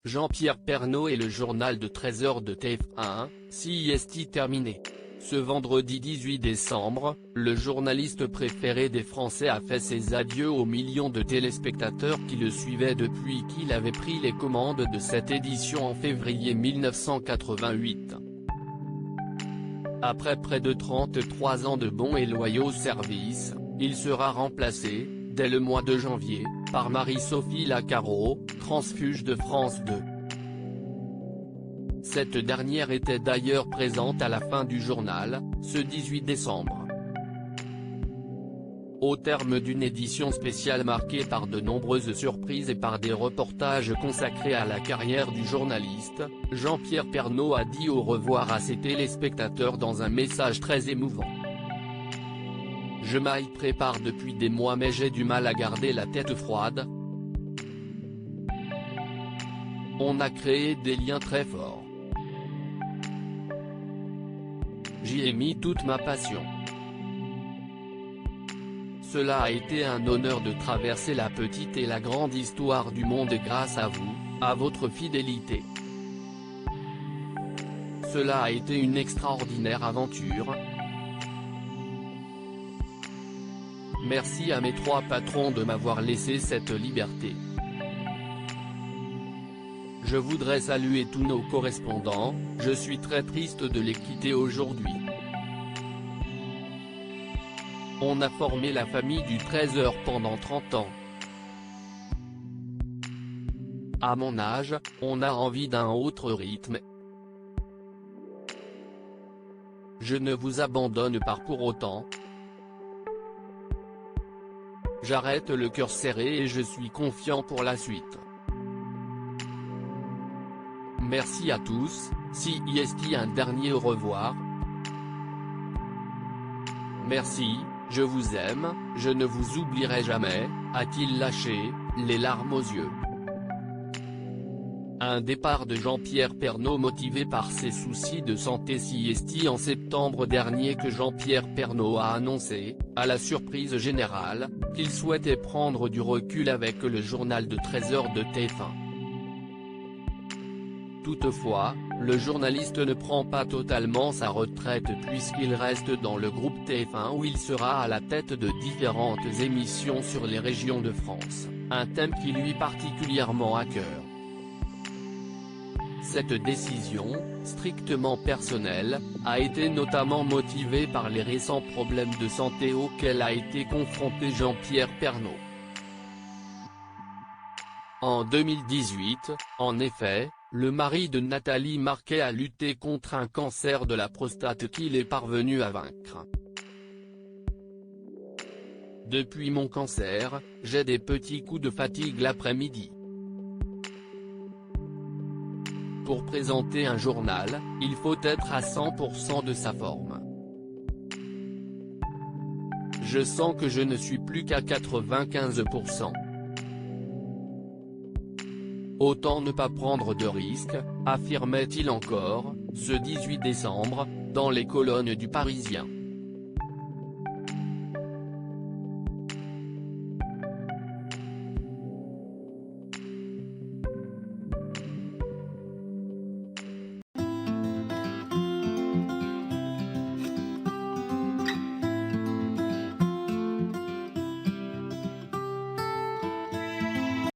Jean-Pierre Pernaut et le journal de 13h de TF1, CIST terminé. Ce vendredi 18 décembre, le journaliste préféré des Français a fait ses adieux aux millions de téléspectateurs qui le suivaient depuis qu'il avait pris les commandes de cette édition en février 1988. Après près de 33 ans de bons et loyaux services, il sera remplacé, dès le mois de janvier, par Marie-Sophie Lacaro, transfuge de France 2. Cette dernière était d'ailleurs présente à la fin du journal, ce 18 décembre. Au terme d'une édition spéciale marquée par de nombreuses surprises et par des reportages consacrés à la carrière du journaliste, Jean-Pierre Pernaut a dit au revoir à ses téléspectateurs dans un message très émouvant. Je m'y prépare depuis des mois mais j'ai du mal à garder la tête froide. On a créé des liens très forts. J'y ai mis toute ma passion. Cela a été un honneur de traverser la petite et la grande histoire du monde grâce à vous, à votre fidélité. Cela a été une extraordinaire aventure. Merci à mes 3 patrons de m'avoir laissé cette liberté. Je voudrais saluer tous nos correspondants, je suis très triste de les quitter aujourd'hui. On a formé la famille du 13h pendant 30 ans. À mon âge, on a envie d'un autre rythme. Je ne vous abandonne pas pour autant. J'arrête le cœur serré et je suis confiant pour la suite. Merci à tous, CIST un dernier au revoir. Merci, je vous aime, je ne vous oublierai jamais, a-t-il lâché, les larmes aux yeux. Un départ de Jean-Pierre Pernaut motivé par ses soucis de santé. CIST en septembre dernier que Jean-Pierre Pernaut a annoncé, à la surprise générale, qu'il souhaitait prendre du recul avec le journal de 13h de TF1. Toutefois, le journaliste ne prend pas totalement sa retraite puisqu'il reste dans le groupe TF1 où il sera à la tête de différentes émissions sur les régions de France, un thème qui lui est particulièrement à cœur. Cette décision, strictement personnelle, a été notamment motivée par les récents problèmes de santé auxquels a été confronté Jean-Pierre Pernaut. En 2018, en effet, le mari de Nathalie Marquet a lutté contre un cancer de la prostate qu'il est parvenu à vaincre. Depuis mon cancer, j'ai des petits coups de fatigue l'après-midi. Pour présenter un journal, il faut être à 100% de sa forme. Je sens que je ne suis plus qu'à 95%. Autant ne pas prendre de risques, affirmait-il encore, ce 18 décembre, dans les colonnes du Parisien.